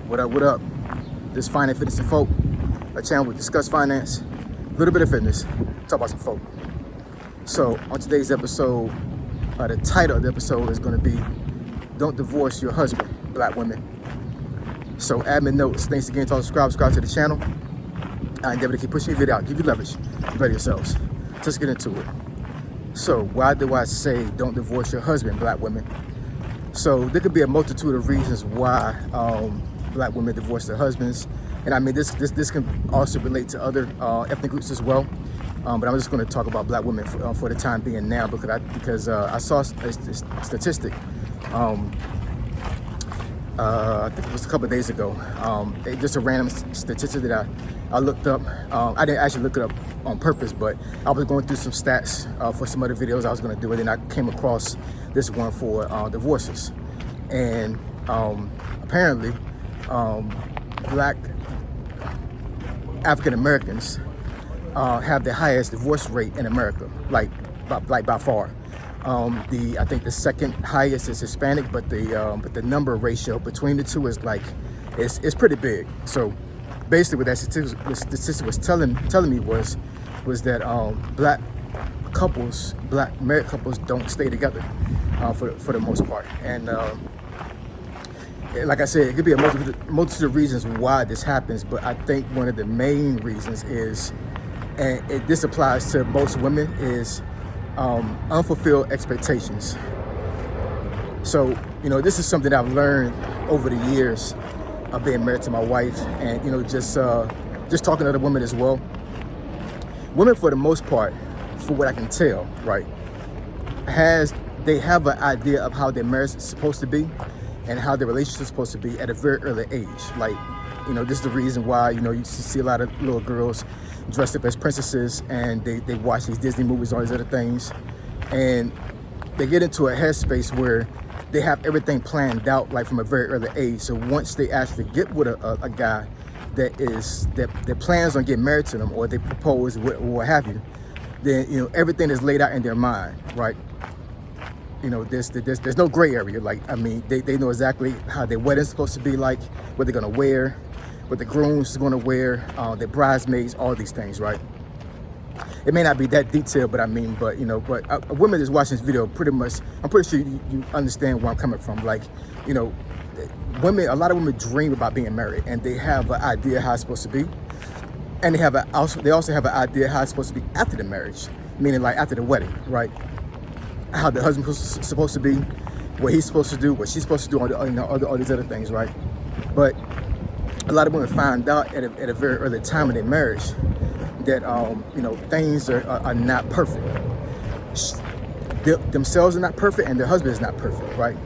What up, what up? This is Finance, Fitness, and Folk, a channel where we discuss finance, a little bit of fitness, talk about some folk. So on today's episode, the title of the episode is going to be Don't Divorce Your Husband, Black Women. So admin notes, thanks again to all subscribe to the channel. I endeavor to keep pushing your video out, give you leverage, you better yourselves. So let's get into it. So why do I say don't divorce your husband, Black women? So there could be a multitude of reasons why Black women divorce their husbands, and I mean this can also relate to other ethnic groups as well. But I'm just going to talk about Black women for the time being now because I saw a statistic. I think it was a couple of days ago. Just a random statistic that I looked up. I didn't actually look it up on purpose, but I was going through some stats for some other videos I was going to do, and then I came across this one for divorces. And apparently, Black African Americans have the highest divorce rate in America, like by far. I think the second highest is Hispanic, but the number ratio between the two is it's pretty big. So basically, what that statistic was telling me was that Black married couples don't stay together for the most part. And like I said, it could be a multitude of reasons why this happens, but I think one of the main reasons is, and this applies to most women, is unfulfilled expectations. So, this is something I've learned over the years of being married to my wife, and just talking to other women as well. Women, for the most part, for what I can tell, right, they have an idea of how their marriage is supposed to be and how their relationship is supposed to be at a very early age. This is the reason why, you see a lot of little girls dressed up as princesses, and they watch these Disney movies, all these other things, and they get into a headspace where they have everything planned out, from a very early age. So once they actually get with a guy that plans on getting married to them, or they propose, or what have you, then everything is laid out in their mind, right? There's no gray area. They know exactly how their wedding's supposed to be like, what they're gonna wear, what the groom's is gonna wear, the bridesmaids, all these things, right? It may not be that detailed, but a woman that's watching this video, pretty much, I'm pretty sure you understand where I'm coming from. A lot of women dream about being married, and they have an idea how it's supposed to be, and they also have an idea how it's supposed to be after the marriage, meaning after the wedding, right? How the husband's supposed to be, what he's supposed to do, what she's supposed to do, all these other things, right? But a lot of women find out at a very early time in their marriage that things are not perfect. Themselves are not perfect, and their husband is not perfect, right?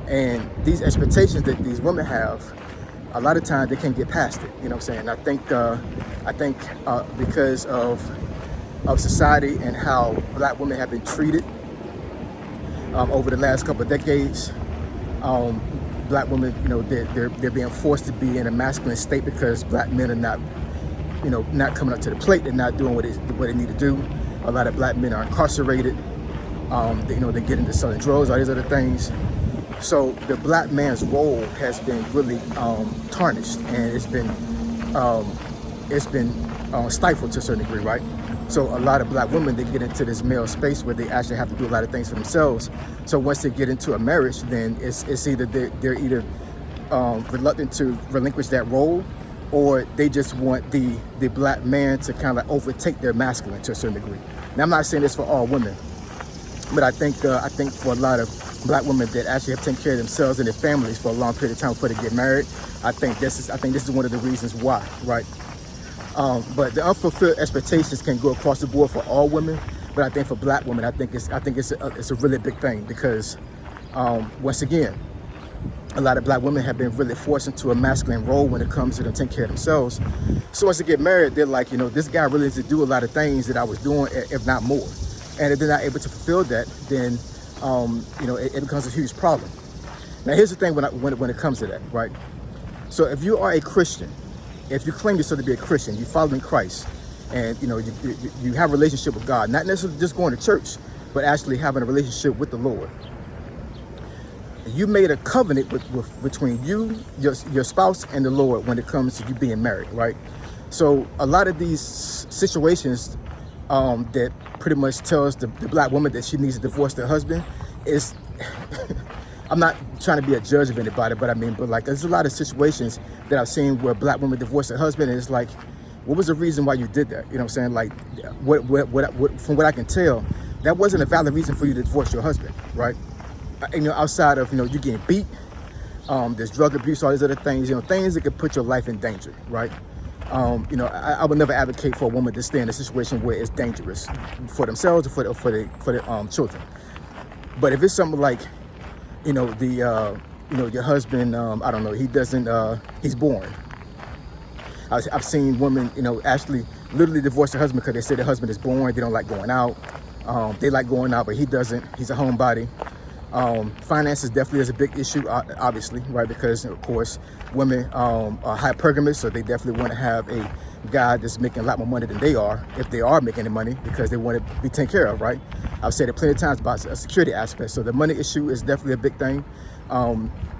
And these expectations that these women have, a lot of times they can't get past it. You know what I'm saying? I think because of society and how Black women have been treated over the last couple of decades, Black women, they're being forced to be in a masculine state because Black men are not coming up to the plate. They're not doing what they need to do. A lot of Black men are incarcerated. They get into selling drugs, all these other things. So the Black man's role has been really tarnished, and it's been stifled to a certain degree, right? So a lot of Black women, they get into this male space where they actually have to do a lot of things for themselves. So once they get into a marriage, then it's either they're either reluctant to relinquish that role, or they just want the Black man to kind of overtake their masculine to a certain degree. Now, I'm not saying this for all women, but I think for a lot of Black women that actually have taken care of themselves and their families for a long period of time before they get married, I think this is one of the reasons why, right? But the unfulfilled expectations can go across the board for all women, but I think for Black women, I think it's a really big thing because once again, a lot of Black women have been really forced into a masculine role when it comes to them taking care of themselves. So once they get married, they're like, this guy really needs to do a lot of things that I was doing, if not more. And if they're not able to fulfill that, then it becomes a huge problem. Now, here's the thing when it comes to that, right? So if you are a Christian, if you claim yourself to be a Christian, you're following Christ, and you have a relationship with God, not necessarily just going to church, but actually having a relationship with the Lord. You made a covenant between you, your spouse, and the Lord when it comes to you being married, right? So a lot of these situations that pretty much tells the black woman that she needs to divorce their husband is, I'm not trying to be a judge of anybody, but like there's a lot of situations that I've seen where black women divorce their husband, and it's like, what was the reason why you did that? You know what I'm saying? Like, what from what I can tell, that wasn't a valid reason for you to divorce your husband, right? Outside of, you getting beat, there's drug abuse, all these other things, things that could put your life in danger, right? I would never advocate for a woman to stay in a situation where it's dangerous for themselves or for the children. But if it's something like, your husband, I don't know, he doesn't, he's born. I've seen women, actually literally divorce their husband because they say their husband is boring. They don't like going out. They like going out, but he doesn't. He's a homebody. Finances definitely is a big issue, obviously, right? Because, of course, women are hypergamous, so they definitely want to have a guy that's making a lot more money than they are, if they are making the money, because they want to be taken care of, right? I've said it plenty of times about a security aspect. So the money issue is definitely a big thing.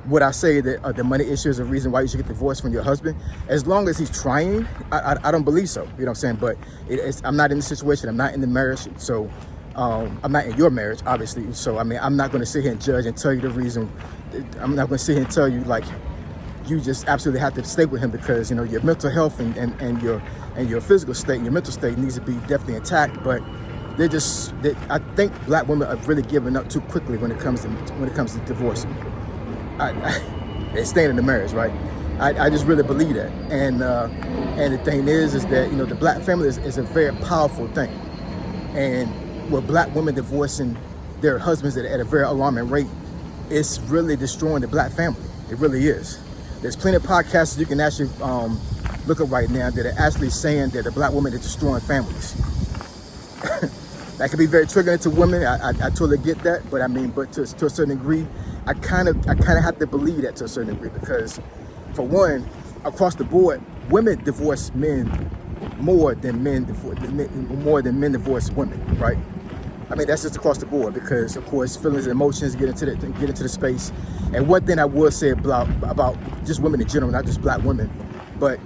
Would I say that the money issue is a reason why you should get divorced from your husband? As long as he's trying, I don't believe so. You know what I'm saying? But I'm not in the situation. I'm not in the marriage. So I'm not in your marriage, obviously. So, I'm not going to sit here and judge and tell you the reason. I'm not going to sit here and tell you, like, you just absolutely have to stay with him because, your mental health and your physical state and your mental state needs to be definitely intact. But I think black women are really giving up too quickly when it comes to divorce. They're staying in the marriage, right? I just really believe that. And the thing is that, the black family is a very powerful thing. And with black women divorcing their husbands at a very alarming rate, it's really destroying the black family. It really is. There's plenty of podcasts you can actually look up right now that are actually saying that the black woman is destroying families. That can be very triggering to women. I totally get that, but to a certain degree, I kind of have to believe that to a certain degree because, for one, across the board, women divorce men more than men divorce women, right? That's just across the board because, of course, feelings and emotions get into the space. And one thing I would say about just women in general, not just black women, but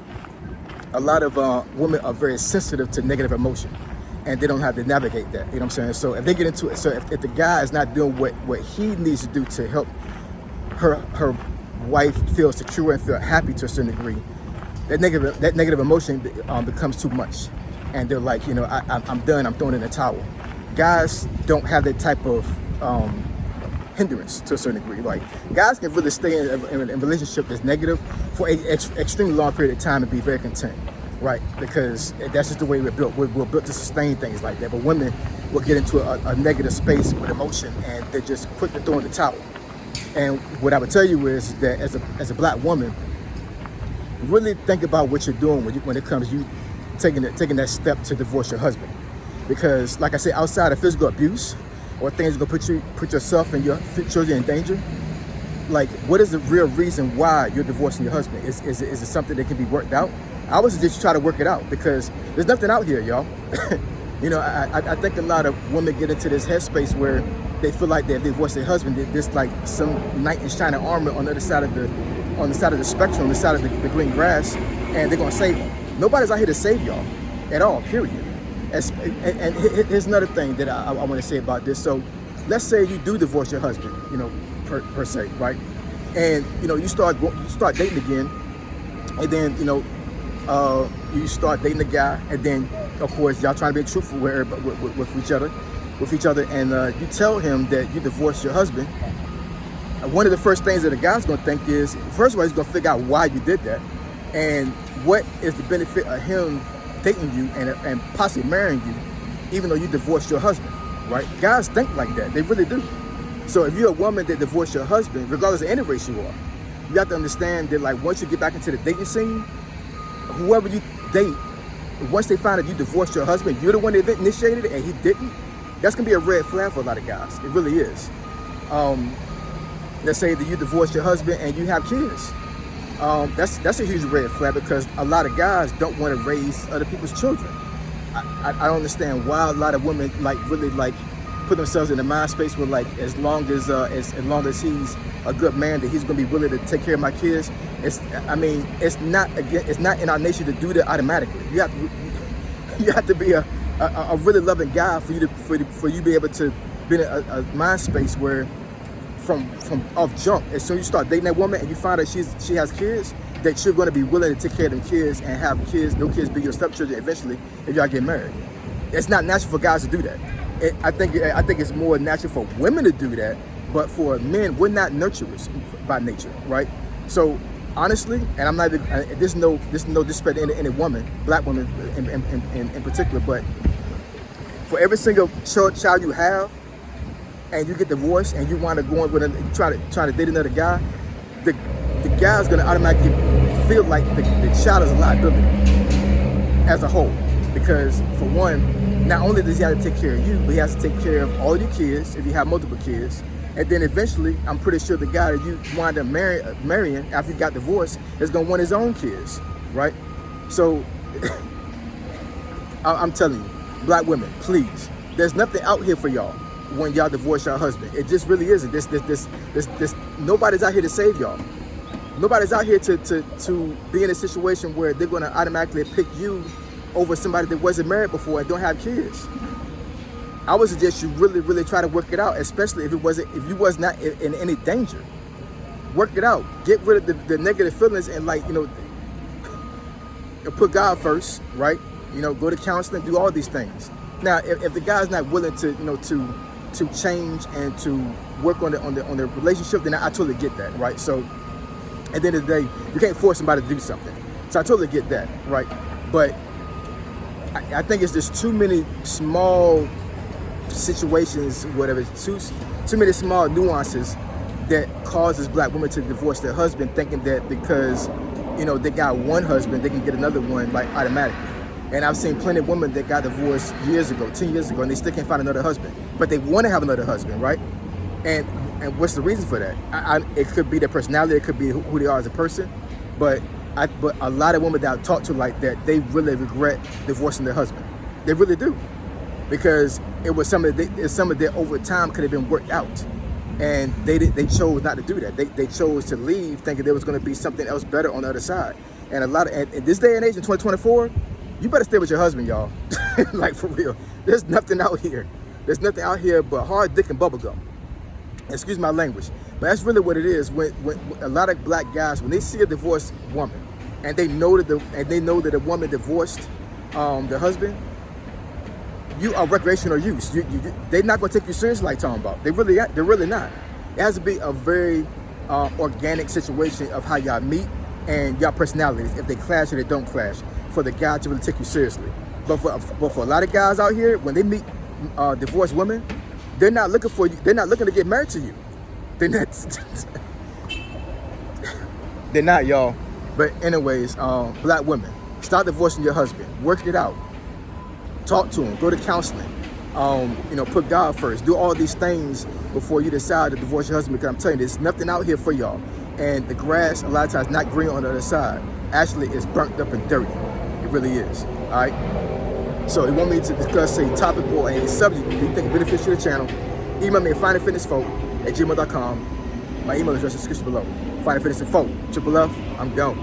a lot of women are very sensitive to negative emotion, and they don't have to navigate that. You know what I'm saying? So if they get into it, so if the guy is not doing what he needs to do to help her wife feel secure and feel happy to a certain degree, that negative emotion becomes too much, and they're like, I'm done. I'm throwing in the towel. Guys don't have that type of hindrance to a certain degree. Like, guys can really stay in a relationship that's negative for an extremely long period of time and be very content, right? Because that's just the way we're built. We're built to sustain things like that. But women will get into a negative space with emotion, and they're just quick to throw in the towel. And what I would tell you is that as a black woman, really think about what you're doing when it comes to you taking that step to divorce your husband. Because, like I said, outside of physical abuse or things that gonna put yourself and your children in danger, like, what is the real reason why you're divorcing your husband? Is it something that can be worked out? I would suggest you try to work it out because there's nothing out here, y'all. I think a lot of women get into this headspace where they feel like they divorce their husband, there's like some knight in shining armor on the other side of the spectrum, on the side of the green grass, and they're gonna save them. Nobody's out here to save y'all at all, period. And here's another thing that I want to say about this. So let's say you do divorce your husband, per se, right? And, you start dating again, and then, you start dating a guy, and then, of course, y'all trying to be truthful with each other, and you tell him that you divorced your husband. One of the first things that a guy's going to think is, first of all, he's going to figure out why you did that, and what is the benefit of him dating you and possibly marrying you, even though you divorced your husband, right? Guys think like that. They really do. So if you're a woman that divorced your husband, regardless of any race you are, you have to understand that, like, once you get back into the dating scene, whoever you date, once they find out you divorced your husband, you're the one that initiated it and he didn't, that's going to be a red flag for a lot of guys. It really is. Let's say that you divorced your husband and you have kids. That's a huge red flag because a lot of guys don't want to raise other people's children. I don't understand why a lot of women really put themselves in the mind space where like as long as he's a good man, that he's gonna be willing to take care of my kids. It's not in our nature to do that automatically. You have to be a really loving guy for you to be able to be in a mind space where from off jump, as soon as you start dating that woman and you find out she has kids, that you're going to be willing to take care of them kids and have kids, no kids be your stepchildren eventually if y'all get married. It's not natural for guys to do that. I think it's more natural for women to do that, but for men, we're not nurturers by nature, right? So honestly, and I'm not even, there's no disrespect to any woman, black woman in particular, but for every single child you have, and you get divorced and you wind up going with try to date another guy, the guy's gonna automatically feel like the child is a liability as a whole. Because for one, not only does he have to take care of you, but he has to take care of all your kids if you have multiple kids. And then eventually, I'm pretty sure the guy that you wind up marrying after you got divorced is gonna want his own kids, right? So I'm telling you, black women, please, there's nothing out here for y'all when y'all divorce your husband. It just really isn't. This nobody's out here to save y'all. Nobody's out here to be in a situation where they're gonna automatically pick you over somebody that wasn't married before and don't have kids. I would suggest you really try to work it out, especially if you was not in any danger. Work it out. Get rid of the negative feelings and put God first, right? Go to counseling, do all these things. Now, if the guy's not willing to change and to work on the relationship, then I totally get that, right? So at the end of the day, you can't force somebody to do something. So I totally get that, right? But I think it's just too many small situations, whatever, too many small nuances that causes black women to divorce their husband, thinking that because they got one husband, they can get another one like automatically. And I've seen plenty of women that got divorced 10 years ago, and they still can't find another husband. But they want to have another husband, right? And what's the reason for that? It could be their personality, it could be who they are as a person. But a lot of women that I've talked to like that, they really regret divorcing their husband. They really do. Because it was some of that over time could have been worked out. And they chose not to do that. They chose to leave thinking there was going to be something else better on the other side. And in this day and age in 2024, you better stay with your husband, y'all. Like, for real. There's nothing out here. There's nothing out here but hard dick and bubblegum. Excuse my language. But that's really what it is. When a lot of black guys, when they see a divorced woman, and they know that a woman divorced their husband, you are recreational use. They're not going to take you seriously like talking about. They're really not. It has to be a very organic situation of how y'all meet and y'all personalities, if they clash or they don't clash, for the guy to really take you seriously. But for a lot of guys out here, when they meet divorced women, they're not looking for you. They're not looking to get married to you. They're not. They're not, y'all. But anyways, black women, stop divorcing your husband. Work it out. Talk to him. Go to counseling. Put God first. Do all these things before you decide to divorce your husband. Because I'm telling you, there's nothing out here for y'all. And the grass, a lot of times, not green on the other side. Actually, it's burnt up and dirty. It really is. All right. So, if you want me to discuss a topic or a subject that you think benefits to the channel, email me at findingfitnessfolk@gmail.com. My email address is description below. Findingfitnessfolk, F, I'm gone.